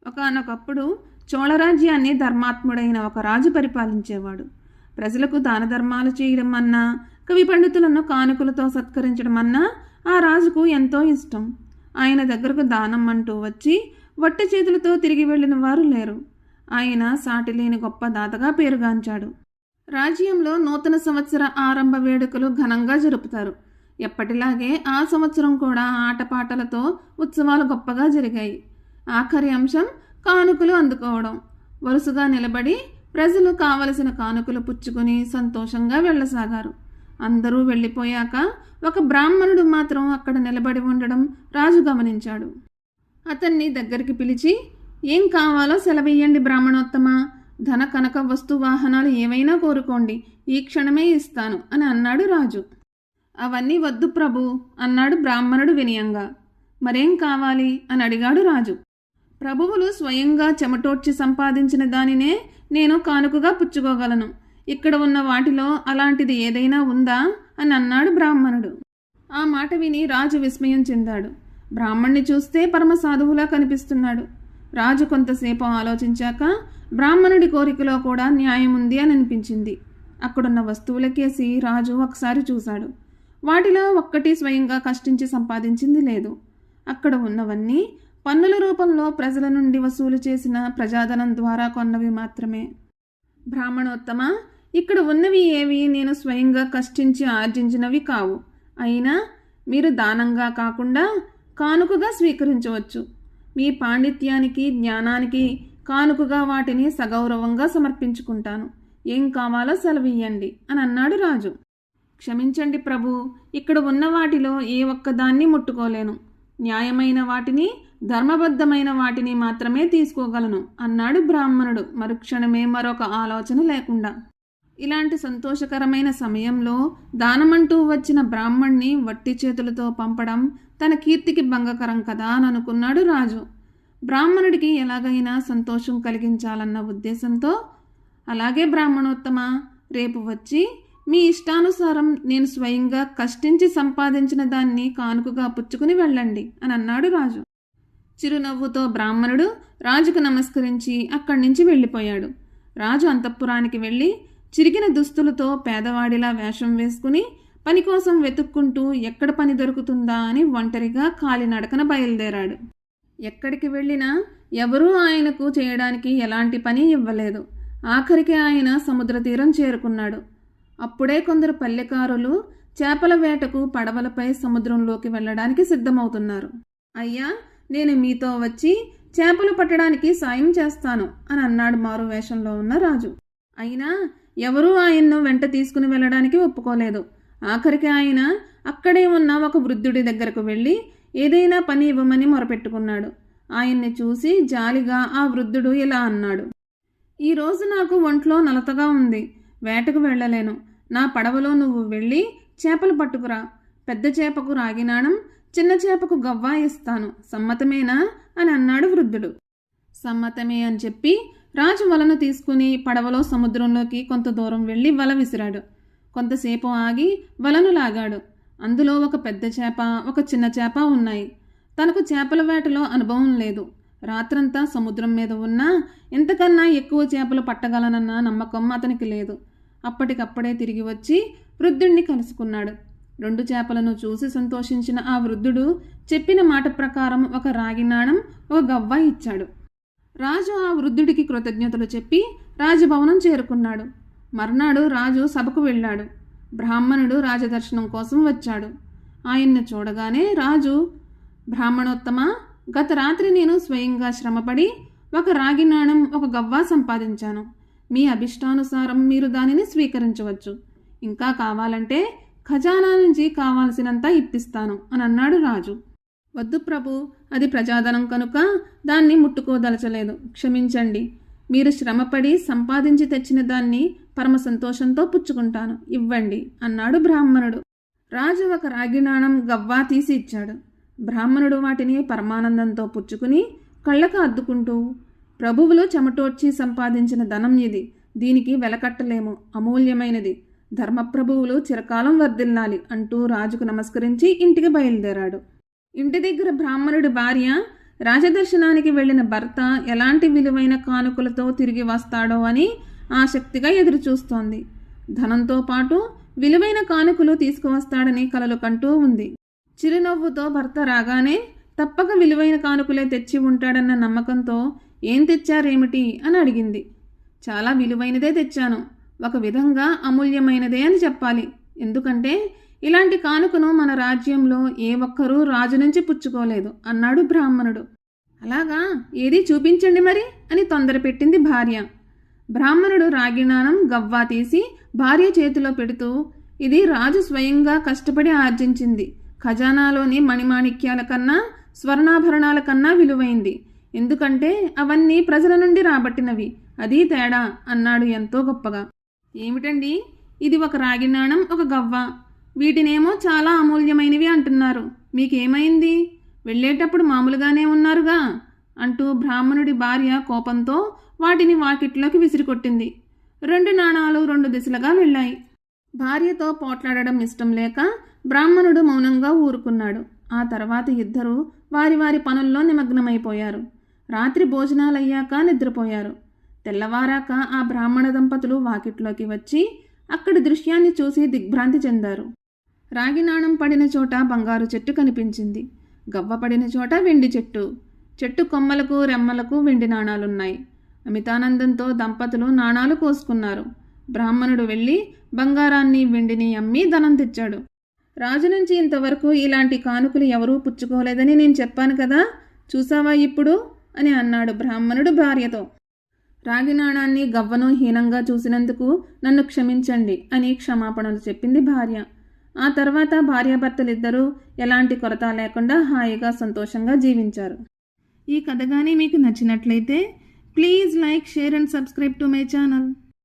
ఒకానొకప్పుడు చోళరాజ్యాన్ని ధర్మాత్ముడైన ఒక రాజు పరిపాలించేవాడు. ప్రజలకు దాన ధర్మాలు చేయడం అన్నా, కవి పండితులను కానుకలతో సత్కరించడం అన్నా ఆ రాజుకు ఎంతో ఇష్టం. ఆయన దగ్గరకు దానం అంటూ వచ్చి వట్టి చేతులతో తిరిగి వెళ్ళిన వారు లేరు. ఆయన సాటిలేని గొప్ప దాతగా పేరుగాంచాడు. రాజ్యంలో నూతన సంవత్సర ఆరంభ వేడుకలు ఘనంగా జరుపుతారు. ఎప్పటిలాగే ఆ సంవత్సరం కూడా ఆటపాటలతో ఉత్సవాలు గొప్పగా జరిగాయి. ఆఖరి అంశం కానుకలు అందుకోవడం. వరుసగా నిలబడి ప్రజలు కావలసిన కానుకలు పుచ్చుకొని సంతోషంగా వెళ్ళసాగారు. అందరూ వెళ్ళిపోయాక ఒక బ్రాహ్మణుడు మాత్రం అక్కడ నిలబడి ఉండడం రాజు గమనించాడు. అతన్ని దగ్గరికి పిలిచి, ఏం కావాలో సెలవియ్యండి బ్రాహ్మణోత్తమ, ధన కనక వస్తు వాహనాలు ఏవైనా కోరుకోండి, ఈ క్షణమే ఇస్తాను అని అన్నాడు రాజు. అవన్నీ వద్దు ప్రభు అన్నాడు బ్రాహ్మణుడు వినయంగా. మరేం కావాలి అని అడిగాడు రాజు. ప్రభువులు స్వయంగా చెమటోడ్చి సంపాదించిన దానినే నేను కానుకగా పుచ్చుకోగలను. ఇక్కడ ఉన్న వాటిలో అలాంటిది ఏదైనా ఉందా అని అన్నాడు బ్రాహ్మణుడు. ఆ మాట విని రాజు విస్మయం చెందాడు. బ్రాహ్మణ్ణి చూస్తే పరమ సాధువులా కనిపిస్తున్నాడు. రాజు కొంతసేపు ఆలోచించాక బ్రాహ్మణుడి కోరికలో కూడా న్యాయం ఉంది అని అనిపించింది. అక్కడున్న వస్తువులకేసి రాజు ఒకసారి చూశాడు. వాటిలో ఒక్కటి స్వయంగా కష్టించి సంపాదించింది లేదు. అక్కడ ఉన్నవన్నీ పన్నుల రూపంలో ప్రజల నుండి వసూలు చేసిన ప్రజాధనం ద్వారా కొన్నవి మాత్రమే. బ్రాహ్మణోత్తమ, ఇక్కడ ఉన్నవి ఏవి నేను స్వయంగా కష్టించి ఆర్జించినవి కావు. అయినా మీరు దానంగా కాకుండా కానుకగా స్వీకరించవచ్చు. మీ పాండిత్యానికి జ్ఞానానికి కానుకగా వాటిని సగౌరవంగా సమర్పించుకుంటాను. ఏం కావాలో సెలవియ్యండి అని అన్నాడు రాజు. క్షమించండి ప్రభు, ఇక్కడ ఉన్న వాటిలో ఏ ఒక్కదాన్ని ముట్టుకోలేను. న్యాయమైన వాటిని, ధర్మబద్ధమైన వాటిని మాత్రమే తీసుకోగలను అన్నాడు బ్రాహ్మణుడు మరుక్షణమే మరొక ఆలోచన లేకుండా. ఇలాంటి సంతోషకరమైన సమయంలో దానమంటూ వచ్చిన బ్రాహ్మణ్ణి వట్టి చేతులతో పంపడం తన కీర్తికి భంగకరం కదా అని అనుకున్నాడు రాజు. బ్రాహ్మణుడికి ఎలాగైనా సంతోషం కలిగించాలన్న ఉద్దేశంతో, అలాగే బ్రాహ్మణోత్తమ, రేపు వచ్చి మీ ఇష్టానుసారం నేను స్వయంగా కష్టించి సంపాదించిన దాన్ని కానుకగా పుచ్చుకుని వెళ్ళండి అని అన్నాడు రాజు. చిరునవ్వుతో బ్రాహ్మణుడు రాజుకు నమస్కరించి అక్కడి నుంచి వెళ్ళిపోయాడు. రాజు అంతఃపురానికి వెళ్ళి చిరిగిన దుస్తులతో పేదవాడిలా వేషం వేసుకుని పని కోసం వెతుక్కుంటూ ఎక్కడ పని దొరుకుతుందా అని ఒంటరిగా కాలినడకన బయలుదేరాడు. ఎక్కడికి వెళ్ళినా ఎవరూ ఆయనకు చేయడానికి ఎలాంటి పని ఇవ్వలేదు. ఆఖరికి ఆయన సముద్ర తీరం చేరుకున్నాడు. అప్పుడే కొందరు పల్లెకారులు చేపల వేటకు పడవలపై సముద్రంలోకి వెళ్ళడానికి సిద్ధమవుతున్నారు. అయ్యా, నేను మీతో వచ్చి చేపలు పట్టడానికి సాయం చేస్తాను అని అన్నాడు మారు వేషంలో ఉన్న రాజు. అయినా ఎవరూ ఆయన్ను వెంట తీసుకుని వెళ్ళడానికి ఒప్పుకోలేదు. ఆఖరికి ఆయన అక్కడే ఉన్న ఒక వృద్ధుడి దగ్గరకు వెళ్ళి ఏదైనా పని ఇవ్వమని మొరపెట్టుకున్నాడు. ఆయన్ని చూసి జాలిగా ఆ వృద్ధుడు ఇలా అన్నాడు. ఈరోజు నాకు ఒంట్లో నలతగా ఉంది, వేటకు వెళ్ళలేను. నా పడవలో నువ్వు వెళ్ళి చేపలు పట్టుకురా. పెద్ద చేపకు రాగినాణం, చిన్న చేపకు గవ్వ ఇస్తాను, సమ్మతమేనా అని అన్నాడు వృద్ధుడు. సమ్మతమే అని చెప్పి రాజు వలను తీసుకుని పడవలో సముద్రంలోకి కొంత దూరం వెళ్ళి వల విసిరాడు. కొంతసేపు ఆగి వలను లాగాడు. అందులో ఒక పెద్ద చేప, ఒక చిన్న చేప ఉన్నాయి. తనకు చేపల వేటలో అనుభవం లేదు. రాత్రంతా సముద్రం మీద ఉన్నా ఇంతకన్నా ఎక్కువ చేపలు పట్టగలనన్న నమ్మకం అతనికి లేదు. అప్పటికప్పుడే తిరిగి వచ్చి వృద్ధుణ్ణి కలుసుకున్నాడు. 2 చేపలను చూసి సంతోషించిన ఆ వృద్ధుడు చెప్పిన మాట ప్రకారం ఒక రాగి నాణం, ఒక గవ్వ ఇచ్చాడు. రాజు ఆ వృద్ధుడికి కృతజ్ఞతలు చెప్పి రాజభవనం చేరుకున్నాడు. మర్నాడు రాజు సభకు వెళ్ళాడు. బ్రాహ్మణుడు రాజదర్శనం కోసం వచ్చాడు. ఆయన్ను చూడగానే రాజు, బ్రాహ్మణోత్తమ, గత రాత్రి నేను స్వయంగా శ్రమపడి ఒక రాగి నాణం, ఒక గవ్వ సంపాదించాను. మీ అభిష్టానుసారం మీరు దానిని స్వీకరించవచ్చు. ఇంకా కావాలంటే ఖజానా నుంచి కావాల్సినంత ఇప్పిస్తాను అని అన్నాడు రాజు. వద్దు ప్రభు, అది ప్రజాధనం కనుక దాన్ని ముట్టుకోదలచలేదు. క్షమించండి. మీరు శ్రమపడి సంపాదించి తెచ్చిన దాన్ని పరమ సంతోషంతో పుచ్చుకుంటాను, ఇవ్వండి అన్నాడు బ్రాహ్మణుడు. రాజు ఒక రాగి నాణం, గవ్వ తీసి ఇచ్చాడు. బ్రాహ్మణుడు వాటిని పరమానందంతో పుచ్చుకుని కళ్ళకు అద్దుకుంటూ, ప్రభువులు చెమటోడ్చి సంపాదించిన ధనం ఇది, దీనికి వెలకట్టలేము, అమూల్యమైనది, ధర్మప్రభువులు చిరకాలం వర్ధిల్లాలి అంటూ రాజుకు నమస్కరించి ఇంటికి బయలుదేరాడు. ఇంటి దగ్గర బ్రాహ్మణుడి భార్య రాజదర్శనానికి వెళ్ళిన భర్త ఎలాంటి విలువైన కానుకలతో తిరిగి వస్తాడో అని ఆసక్తిగా ఎదురుచూస్తోంది. ధనంతో పాటు విలువైన కానుకలు తీసుకువస్తాడని కలలు కంటూ ఉంది. చిరునవ్వుతో భర్త రాగానే తప్పక విలువైన కానుకలే తెచ్చి ఉంటాడన్న నమ్మకంతో ఏం తెచ్చారేమిటి అని అడిగింది. చాలా విలువైనదే తెచ్చాను, ఒక విధంగా అమూల్యమైనదే అని చెప్పాలి. ఎందుకంటే ఇలాంటి కానుకను మన రాజ్యంలో ఏ ఒక్కరూ రాజు నుంచి పుచ్చుకోలేదు అన్నాడు బ్రాహ్మణుడు. అలాగా, ఏది చూపించండి మరి అని తొందర పెట్టింది భార్య. బ్రాహ్మణుడు రాగినాణం గవ్వా తీసి భార్య చేతిలో పెడుతూ, ఇది రాజు స్వయంగా కష్టపడి ఆర్జించింది, ఖజానాలోని మణిమాణిక్యాల కన్నా స్వర్ణాభరణాల కన్నా విలువైంది, ఎందుకంటే అవన్నీ ప్రజల నుండి రాబట్టినవి, అదీ తేడా అన్నాడు ఎంతో గొప్పగా. ఏమిటండి, ఇది ఒక రాగి నాణం, ఒక గవ్వ, వీటినేమో చాలా అమూల్యమైనవి అంటున్నారు, మీకేమైంది, వెళ్ళేటప్పుడు మామూలుగానే ఉన్నారుగా అంటూ బ్రాహ్మణుడి భార్య కోపంతో వాటిని వాకిట్లోకి విసిరికొట్టింది. 2 నాణాలు 2 దిశలుగా వెళ్ళాయి. భార్యతో పోట్లాడడం ఇష్టం లేక బ్రాహ్మణుడు మౌనంగా ఊరుకున్నాడు. ఆ తర్వాత ఇద్దరూ వారి వారి పనుల్లో నిమగ్నమైపోయారు. రాత్రి భోజనాలయ్యాక నిద్రపోయారు. తెల్లవారాక ఆ బ్రాహ్మణ దంపతులు వాకిట్లోకి వచ్చి అక్కడి దృశ్యాన్ని చూసి దిగ్భ్రాంతి చెందారు. రాగి నాణం పడిన చోట బంగారు చెట్టు కనిపించింది. గవ్వ పడిన చోట వెండి చెట్టు. చెట్టు కొమ్మలకు రెమ్మలకు వెండి నాణాలున్నాయి. అమితానందంతో దంపతులు నాణాలు కోసుకున్నారు. బ్రాహ్మణుడు వెళ్ళి బంగారాన్ని వెండిని అమ్మి ధనం తెచ్చాడు. రాజు నుంచి ఇంతవరకు ఇలాంటి కానుకలు ఎవరూ పుచ్చుకోలేదని నేను చెప్పాను కదా, చూసావా ఇప్పుడు అని అన్నాడు బ్రాహ్మణుడు భార్యతో. రాగి నాణాన్ని గవ్వను హీనంగా చూసినందుకు నన్ను క్షమించండి అని క్షమాపణలు చెప్పింది భార్య. ఆ తర్వాత భార్యాభర్తలిద్దరూ ఎలాంటి కొరత లేకుండా హాయిగా సంతోషంగా జీవించారు. ఈ కథ కానీ మీకు నచ్చినట్లయితే please like, share and subscribe to my channel.